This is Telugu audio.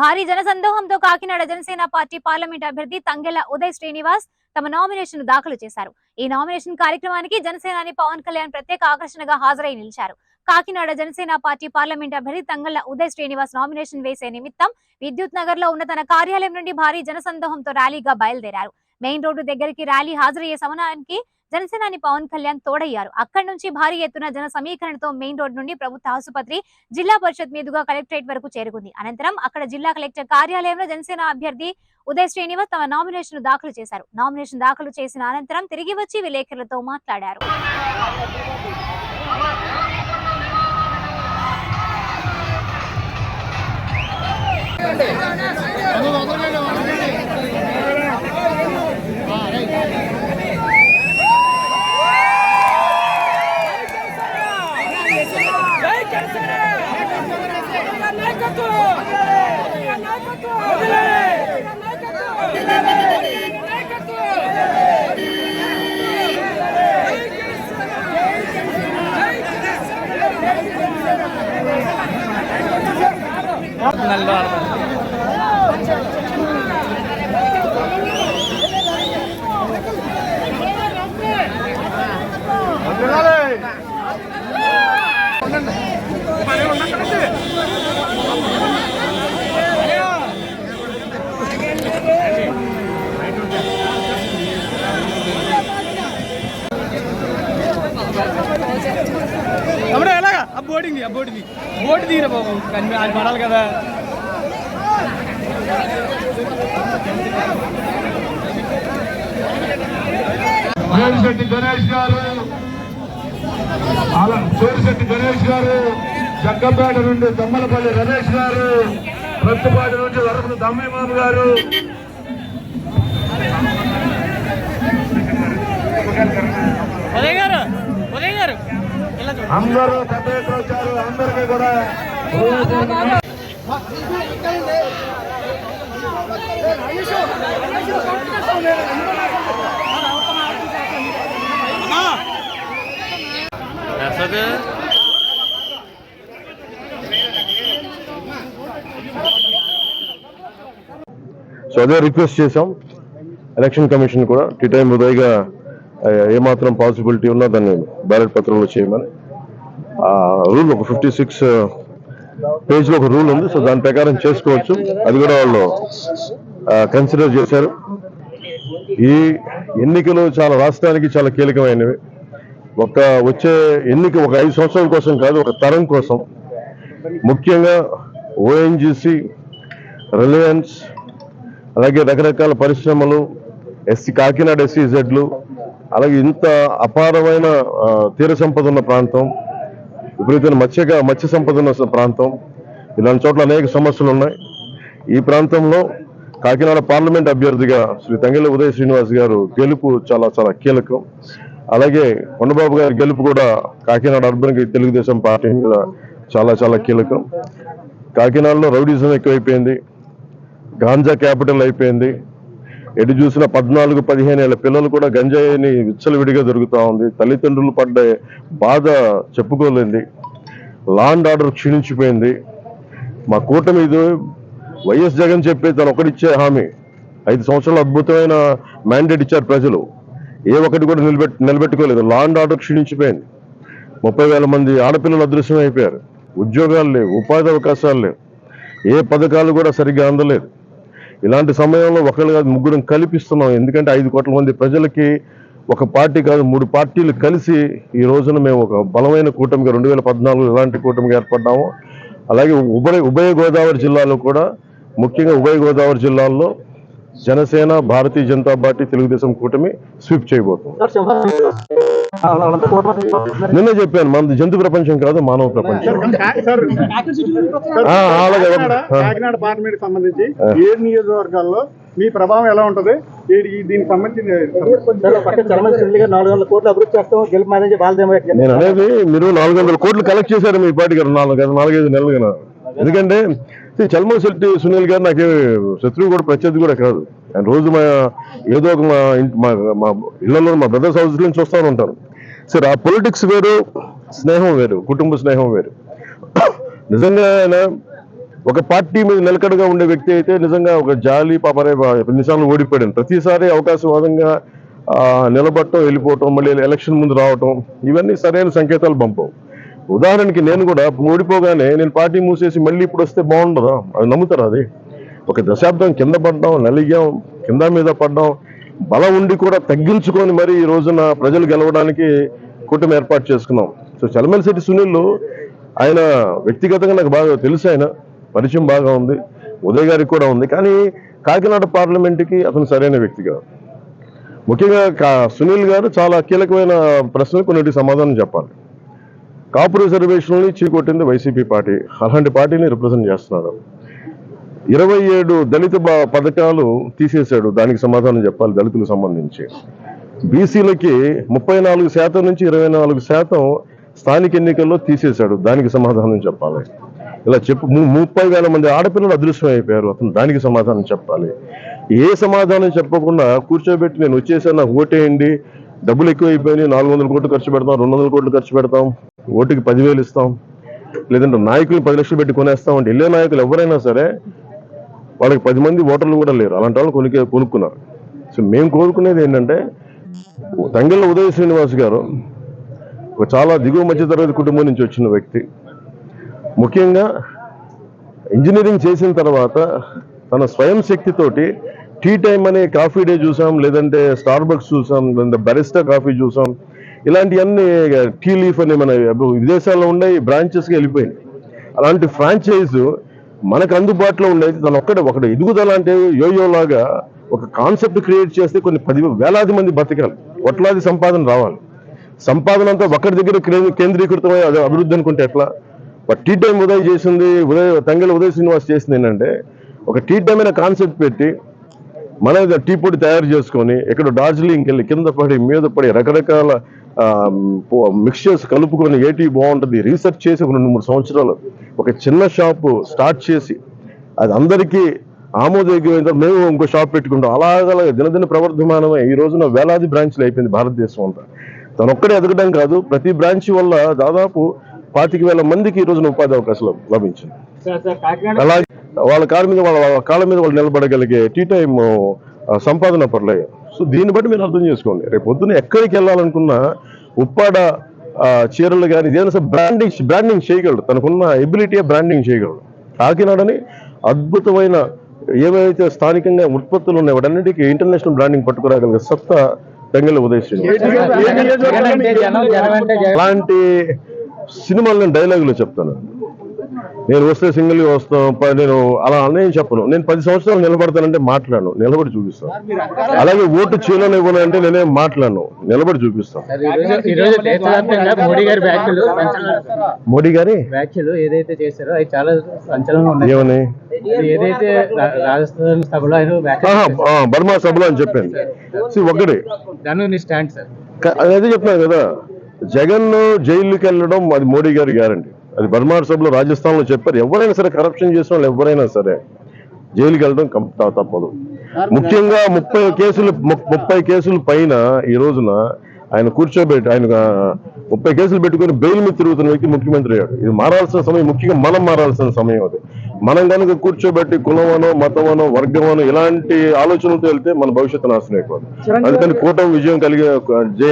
భారీ జనసందోహంతో కాకినాడ జనసేన పార్టీ పార్లమెంట్ అభ్యర్థి తంగెళ్ల ఉదయ్ శ్రీనివాస్ తమ నామినేషన్ దాఖలు చేశారు. ఈ నామినేషన్ కార్యక్రమానికి జనసేనాని పవన్ కళ్యాణ్ ప్రత్యేక ఆకర్షణగా హాజరై నిలిచారు. కాకినాడ జనసేన పార్టీ పార్లమెంట్ అభ్యర్థి తంగెళ్ల ఉదయ్ శ్రీనివాస్ నామినేషన్ వేసే నిమిత్తం విద్యుత్ నగర్ లో ఉన్న తన కార్యాలయం నుండి భారీ జనసందోహంతో ర్యాలీగా బయలుదేరారు. మెయిన్ రోడ్డు దగ్గరికి ర్యాలీ హాజరయ్యే సమయానికి జనసేనాని పవన్ కళ్యాణ్ తోడయ్యారు. అక్కడి నుంచి భారీ ఎత్తున జన సమీకరణతో మెయిన్ రోడ్ నుండి ప్రభుత్వ ఆసుపత్రి, జిల్లా పరిషత్ మీదుగా కలెక్టరేట్ వరకు చేరుకుంది. అనంతరం అక్కడ జిల్లా కలెక్టర్ కార్యాలయంలో జనసేన అభ్యర్థి ఉదయ్ శ్రీనివాస్ తమ నామినేషన్ దాఖలు చేశారు. నామినేషన్ దాఖలు చేసిన అనంతరం తిరిగి వచ్చి విలేకరులతో మాట్లాడారు. బోర్డు తీరా బాబు, కానీ అది పడాలి కదా. సోరిశెట్టి గణేష్ గారు, జగ్గంపేట నుండి దమ్మలపల్లి రమేష్ గారు, ప్రత్తుపాటి నుంచి వరపుల దమ్మిమాము గారు, అందరూ పెద్ద ఎత్తున వచ్చారు. అందరికీ కూడా సో అదే రిక్వెస్ట్ చేసాం ఎలక్షన్ కమిషన్ కూడా టీ టైం ఉదయగా ఏమాత్రం పాసిబిలిటీ ఉన్నా దాన్ని బ్యాలెట్ పత్రంలో చేయమని. రూల్ ఒక 56 పేజ్లో ఒక రూల్ ఉంది. సో దాని ప్రకారం చేసుకోవచ్చు. అది కూడా వాళ్ళు కన్సిడర్ చేశారు. ఈ ఎన్నికలు చాలా రాష్ట్రానికి చాలా కీలకమైనవి. వచ్చే ఎన్నిక ఒక 5 సంవత్సరాల కోసం కాదు, ఒక తరం కోసం. ముఖ్యంగా ఓఎన్జీసీ, రిలయన్స్, అలాగే రకరకాల పరిశ్రమలు, కాకినాడ SEZలు, అలాగే ఇంత అపారమైన తీర సంపద ఉన్న ప్రాంతం, విపరీతమైన మత్స్య సంపద ఉన్న ప్రాంతం, ఇలాంటి చోట్ల అనేక సమస్యలు ఉన్నాయి. ఈ ప్రాంతంలో కాకినాడ పార్లమెంట్ అభ్యర్థిగా శ్రీ తంగెళ్ల ఉదయ్ శ్రీనివాస్ గారు గెలుపు చాలా చాలా కీలకం. అలాగే కొండబాబు గారి గెలుపు కూడా కాకినాడ అర్బన్ తెలుగుదేశం పార్టీ మీద చాలా చాలా కీలకం. కాకినాడలో రౌడీజం ఎక్కువైపోయింది, గాంజా క్యాపిటల్ అయిపోయింది. ఎటు చూసిన 14-15 ఏళ్ల పిల్లలు కూడా గంజాయిని విచ్చలవిడిగా దొరుకుతా ఉంది. తల్లిదండ్రులు పడ్డ బాధ చెప్పుకోలేంది. Law and order క్షీణించిపోయింది. మా కూటమి ఇది వైఎస్ జగన్ చెప్పి తను ఒకటిచ్చే హామీ 5 సంవత్సరాలు అద్భుతమైన మ్యాండేట్ ఇచ్చారు ప్రజలు. ఏ ఒక్కటి కూడా నిలబెట్టుకోలేదు. Law and order క్షీణించిపోయింది. 30,000 మంది ఆడపిల్లలు అదృశ్యం అయిపోయారు. ఉద్యోగాలు లేవు, ఉపాధి అవకాశాలు లేవు, ఏ పథకాలు కూడా సరిగ్గా అందలేదు. ఇలాంటి సమయంలో ఒకళ్ళు కాదు, ముగ్గురం కల్పిస్తున్నాం. ఎందుకంటే 5 కోట్ల మంది ప్రజలకి ఒక పార్టీ కాదు, 3 పార్టీలు కలిసి ఈ రోజున మేము ఒక బలమైన కూటమిగా 2014 ఎలాంటి కూటమిగా ఏర్పడ్డాము. అలాగే ఉభయ గోదావరి జిల్లాలో కూడా, ముఖ్యంగా ఉభయ గోదావరి జిల్లాల్లో జనసేన, భారతీయ జనతా పార్టీ, తెలుగుదేశం కూటమి స్వీప్ చేయబోతుంది. నిన్నే చెప్పాను, మనది జంతు ప్రపంచం కాదు, మానవ ప్రపంచం. కాకినాడ పార్లమెంట్ సంబంధించి 7 నియోజకవర్గాల్లో మీ ప్రభావం ఎలా ఉంటుంది? దీనికి సంబంధించి నేను అనేది, మీరు 400 కోట్లు కలెక్ట్ చేశారు మీ పార్టీ గారు 4-5 నెలలుగా. ఎందుకంటే చల్మల్ శెట్టి సునీల్ గారు నాకు శత్రువు కూడా, ప్రత్యర్థి కూడా కాదు. ఆయన రోజు ఏదో ఒక మా ఇళ్లలో, మా బ్రదర్స్ హౌస్ నుంచి చూస్తూ ఉంటాను. సరే, ఆ పొలిటిక్స్ వేరు, స్నేహం వేరు, కుటుంబ స్నేహం వేరు. నిజంగా ఆయన ఒక పార్టీ మీద నిలకడగా ఉండే వ్యక్తి అయితే నిజంగా ఒక జాలి పాపరే నిమిషాలు ఓడిపోయాడు. ప్రతిసారి అవకాశవాదంగా నిలబడటం, వెళ్ళిపోవటం, మళ్ళీ ఎలక్షన్ ముందు రావటం, ఇవన్నీ సరైన సంకేతాలు పంపవు. ఉదాహరణకి నేను కూడా ఓడిపోగానే నేను పార్టీ మూసేసి మళ్ళీ ఇప్పుడు వస్తే బాగుండదా? అది నమ్ముతారా? అది ఒక దశాబ్దం కింద పడ్డాం, నలిగాం, కింద మీద పడ్డాం, బలం ఉండి కూడా తగ్గించుకొని మరి ఈ రోజున ప్రజలు గెలవడానికి కూటమి ఏర్పాటు చేసుకున్నాం. సో చలమలశెట్టి సునీల్ ఆయన వ్యక్తిగతంగా నాకు బాగా తెలుసు, ఆయన పరిచయం బాగా ఉంది, ఉదయ్ గారికి కూడా ఉంది. కానీ కాకినాడ పార్లమెంటుకి అతను సరైన వ్యక్తి కాదు. ముఖ్యంగా సునీల్ గారు చాలా కీలకమైన ప్రశ్నలు కొన్నిటికి సమాధానం చెప్పాలి. కాపు రిజర్వేషన్లని చీకొట్టింది వైసీపీ పార్టీ, అలాంటి పార్టీని రిప్రజెంట్ చేస్తున్నాడు. 27 దళిత పథకాలు తీసేశాడు, దానికి సమాధానం చెప్పాలి. దళితులకు సంబంధించి బీసీలకి 34% నుంచి 24% స్థానిక ఎన్నికల్లో తీసేశాడు, దానికి సమాధానం చెప్పాలి. ఇలా 30,000 మంది ఆడపిల్లలు అదృశ్యం అయిపోయారు, అతను దానికి సమాధానం చెప్పాలి. ఏ సమాధానం చెప్పకుండా కూర్చోబెట్టి నేను వచ్చేసాను, నాకు ఓటేయండి, డబ్బులు ఎక్కువైపోయినాయి, 400 కోట్లు ఖర్చు పెడతాం, 200 కోట్లు ఖర్చు పెడతాం, ఓటుకి 10,000 ఇస్తాం, లేదంటే నాయకులు 10 లక్షలు పెట్టి కొనేస్తాం అంటే వెళ్ళే నాయకులు ఎవరైనా సరే వాళ్ళకి 10 మంది ఓటర్లు కూడా లేరు, అలాంటి వాళ్ళు కొనుక్కున్నారు. సో మేము కోరుకునేది ఏంటంటే తంగెళ్ళ ఉదయ్ శ్రీనివాస్ గారు ఒక చాలా దిగువ మధ్యతరగతి కుటుంబం నుంచి వచ్చిన వ్యక్తి. ముఖ్యంగా ఇంజనీరింగ్ చేసిన తర్వాత తన స్వయం శక్తితోటి టీ టైమ్ అనే కాఫీ డే చూసాం, లేదంటే స్టార్ బక్స్ చూసాం, లేదంటే బరిస్టా కాఫీ చూసాం, ఇలాంటివన్నీ టీ లీఫ్ అనే మన విదేశాల్లో ఉండే బ్రాంచెస్కి వెళ్ళిపోయింది. అలాంటి ఫ్రాంచైజ్ మనకు అందుబాటులో ఉండేది తను ఒకటి ఎదుగుదల అంటే యోయోలాగా ఒక కాన్సెప్ట్ క్రియేట్ చేస్తే కొన్ని 10,000 మంది బతకాలి, కోట్లాది సంపాదన రావాలి. సంపాదన అంతా ఒకరి దగ్గర కేంద్రీకృతమై అభివృద్ధి అనుకుంటే ఎట్లా? టీ టైం ఉదయ్ చేసింది, తంగెళ్ళ ఉదయ్ శ్రీనివాస్ చేసింది ఏంటంటే ఒక టీ టైం అనే కాన్సెప్ట్ పెట్టి మన టీ పొడి తయారు చేసుకొని ఎక్కడ డార్జిలింగ్కి వెళ్ళి కింద పడి మీద పడి రకరకాల మిక్స్చర్స్ కలుపుకొని ఏ టీ బాగుంటుంది రీసెర్చ్ చేసి ఒక 2-3 సంవత్సరాలు ఒక చిన్న షాపు స్టార్ట్ చేసి అది అందరికీ ఆమోదయోగ్యమైన మేము ఇంకో షాప్ పెట్టుకుంటాం. అలాగ దినదిన ప్రవర్ధమానమే ఈ రోజున వేలాది బ్రాంచ్లు అయిపోయింది భారతదేశం అంతా. తను ఒక్కడే ఎదగడం కాదు, ప్రతి బ్రాంచ్ వల్ల దాదాపు 25,000 మందికి ఈ రోజున ఉపాధి అవకాశాలు లభించింది. అలాగే వాళ్ళ కాళ్ళ మీద వాళ్ళు నిలబడగలిగే టీ టైం సంపాదన పర్లేదు. సో దీన్ని బట్టి మీరు అర్థం చేసుకోండి, రేపు పొద్దున ఎక్కడికి వెళ్ళాలనుకున్నా ఉప్పాడ చీరలు కానీ ఇదేనా సార్ బ్రాండింగ్ చేయగలడు, తనకున్న ఎబిలిటీ బ్రాండింగ్ చేయగలడు. కాకినాడని అద్భుతమైన ఏవైతే స్థానికంగా ఉత్పత్తులు ఉన్నాయి వాటన్నిటికీ ఇంటర్నేషనల్ బ్రాండింగ్ పట్టుకురాగలిగే సత్తా తంగెళ్ళ ఉదయ్ శ్రీనివాస్. అలాంటి సినిమాలు నేను డైలాగులు చెప్తాను. నేను వస్తే సింగిల్గా వస్తాం, నేను అలా నేను చెప్పను. నేను 10 సంవత్సరాలు నిలబడతానంటే మాట్లాడను, నిలబడి చూపిస్తాను. అలాగే ఓటు చేయను ఇవ్వనంటే నేనేం మాట్లాడను, నిలబడి చూపిస్తాను. మోడీ గారి వ్యాఖ్యలు ఏదైతే చేశారో అవి చాలా సంచలనంగా ఉన్నాయి. ఏమని? ఏదైతే రాజస్థాన్ సభలో బర్మా సభలో అని చెప్పాను. ఒకటి దాని స్టాండ్ సార్, అదే చెప్తున్నాను కదా, జగన్ జైలుకి వెళ్ళడం అది మోడీ గారి గ్యారంటీ. అది బర్మార్ సభలో రాజస్థాన్లో చెప్పారు. ఎవరైనా సరే కరప్షన్ చేసిన వాళ్ళు ఎవరైనా సరే జైలుకి వెళ్ళడం తప్పదు. ముఖ్యంగా 30 కేసులు పైన ఈ రోజున ఆయన కూర్చోబెట్టి ఆయన 30 కేసులు పెట్టుకుని బెయిల్ మీద తిరుగుతున్న వ్యక్తి ముఖ్యమంత్రి అయ్యాడు. ఇది మారాల్సిన సమయం, ముఖ్యంగా మనం మారాల్సిన సమయం అది. మనం కనుక కూర్చోబెట్టి కులమనో మతమనో వర్గమనో ఇలాంటి ఆలోచనలతో వెళ్తే మన భవిష్యత్తు నాశనం అయిపోతుంది. అందుకని కూటమి విజయం కలిగే